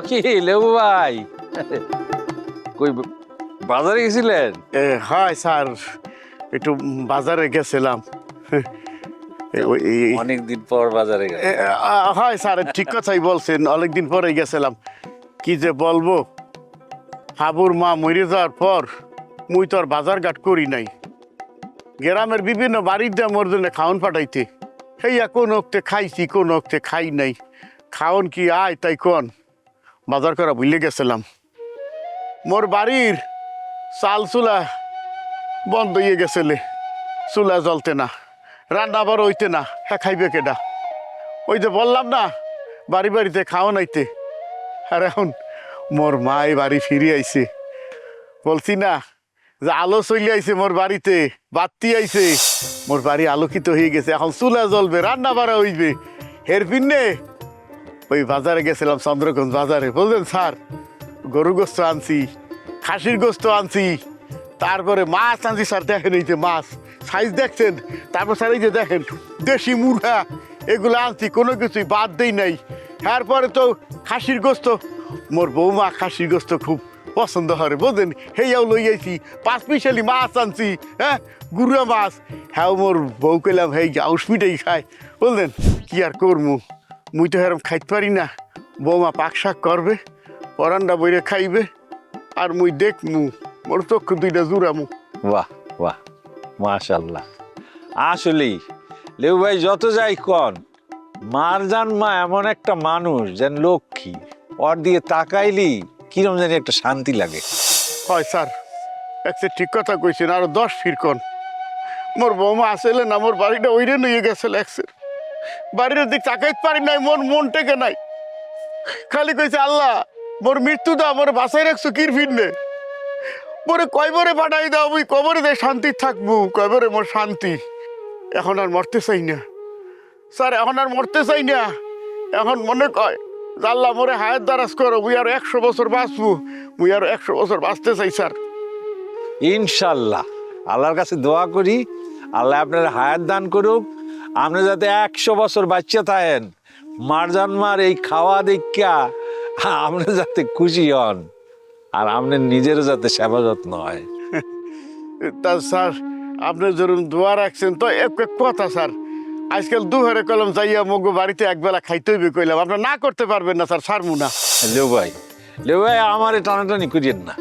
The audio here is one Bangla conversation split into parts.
কি লেবু ভাই, কই বাজারে গেছিলেন? হয় স্যার, একটু বাজারে গেছিলাম। অনেকদিন পর বাজারে গেলেন। হয় স্যার, ঠিক কথাই বলছেন, অনেকদিন পরে গেছিলাম। কি যে বলবো, হাবুর মা মরে যাওয়ার পর মুই তো আর বাজার ঘাট করি নাই। গ্রামের বিভিন্ন বাড়িতে মোর জন্য খাওয়ান পাঠাইতে, হেইয়া কোন ওক্তে খাইছি, কোন ওক্তে খাই নাই। খাওন কি আয় তাই কোন, বাজার করা ভুলে গেছিলাম। মোর বাড়ির চাল চুলা বন্ধ হয়ে গেছিলে, চুলা জ্বলতে না, রান্না আবার হইতে না, হ্যাঁ খাইবে কেডা? ওই যে বললাম না, বাড়ি বাড়িতে খাওয়ান আইতে। আর এখন মোর মায় বাড়ি ফিরে আইছে, বলছি না যে আলো চলে আইছে মোর বাড়িতে, বাতি আইছে, মোর বাড়ি আলোকিত হয়ে গেছে। এখন চুলা জ্বলবে, রান্না বাড়া হইবে। হের পিন্নে ওই বাজারে গেছিলাম, চন্দ্রগঞ্জ বাজারে। বললেন স্যার, গরু গোস্ত আনছি, খাসির গোস্ত আনছি, তারপরে মাছ আনছি স্যার। দেখেন এই যে মাছ সাইজ দেখছেন, তারপর স্যার এই যে দেখেন দেশি মুরগা, এগুলো আনছি, কোনো কিছুই বাদ দেই নাই। তারপরে তো খাসির গোস্ত, মোর বৌমা খাসির গোস্ত খুব পছন্দ করে, বুঝলেন, হেয়াও লই আইছি। 5 পিসালি মাছ আনছি, হ্যাঁ, গুড়া মাছ। হ্যাঁ, মোর বউ কইলাম হেই আউস মিটাই খায়, বুঝলেন। কি আর করমু, মুই তো হেরম খাইতে পারি না। বৌমা পাক শাক করবে, পরান্ডা বইরে খাইবে, আর মুই দেখমু, মোর চক্ষু দুইটা জুড়ামু। বাহ বাহ, মাশাল্লাহ। আসলেই লেবু ভাই, যত যাই কন, মারজান মা এমন একটা মানুষ যেন লক্ষ্মী, ওর দিয়ে তাকাইলি কিরম জানি একটা শান্তি লাগে। হয় স্যার, একটা ঠিক কথা কইছেন, আরো 10 ফিরকন। মোর বৌমা আসলে না, মোর বাড়িটা ওইরে নিয়ে গেছে লাগছে, বাড়ির দিক তাকাইতে পারি নাই, মন টেকে নাই। খালি কইছে আল্লাহ মোর মৃত্যু দাও, মোর বাসায় রাখছো কির ফিরনে, মোরে কয়বরে পাঠাই দাও, মুই কবরে দে শান্তি থাকবো, কয়বরে মোর শান্তি। এখন আর মরতে চাই না স্যার, এখন আর মরতে চাই না। এখন মনে কয় আল্লাহ মোরে হায়াত দারাজ করো, মুই আর 100 বছর বাঁচবো, মুই আর 100 বছর বাঁচতে চাই স্যার। ইনশাল্লাহ আল্লাহর কাছে দোয়া করি, আল্লাহ আপনার হায়াত দান করুক, আপনি যাতে 100 বছর বাচ্চা থাকেন। মারজান মার এই খাওয়া দেখা আপনি যাতে খুশি হন, আর আপনার নিজেরও যাতে সেবা যত্ন হয়। তা স্যার, আপনি যেরকম দোয়া রাখছেন তো এক কথা স্যার, আজকাল দুহারে কলম যাইয়া মগ বাড়িতে একবেলা খাইতে হইবে কইলাম, আপনার না করতে পারবেন না স্যার, ছাড়মু না। লেবু ভাই আমার টানাটানি করিয়েন না।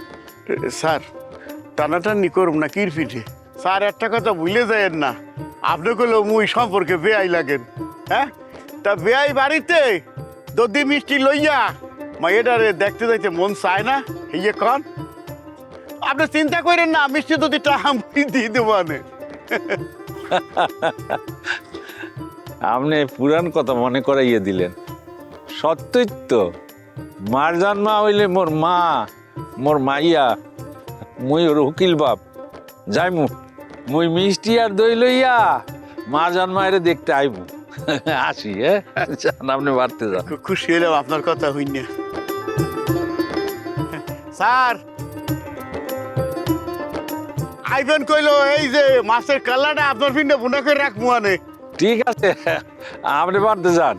স্যার, টানাটানি করুম না কির পিঠে স্যার, একটা কথা ভুলে যায়েন না, আপনি কইলেও মুই সম্পর্কে বেয়াই লাগেন। হ্যাঁ, তা বেয়াই বাড়িতে দদি মিষ্টি লইয়া মাইয়েটারে দেখতে যাইতে মন চায় না, ইয়ে কন। আপনি চিন্তা করেন না, মিষ্টি যদি টাকা দিয়ে দেবো। আপনি পুরান কথা মনে করাইয়ে দিলেন। সত্যই তো, মারজান মা হইলে মোর মা, মোর মাইয়া, মুই ওর উকিল বাপ। যাইমু মুই মিষ্টি আর দই লইয়া মারজান মায়ের দেখতে আইবু। আসি, হ্যাঁ, আপনি বাড়তে যান। খুশি হইলাম আপনার কথা হইনি স্যার। আইবেন কইলো এই যে মাছের কাল্লাটা আপনার পিন্ডে বুনা করে রাখবো আনে। ঠিক আছে, আপনি বাড়তে যান।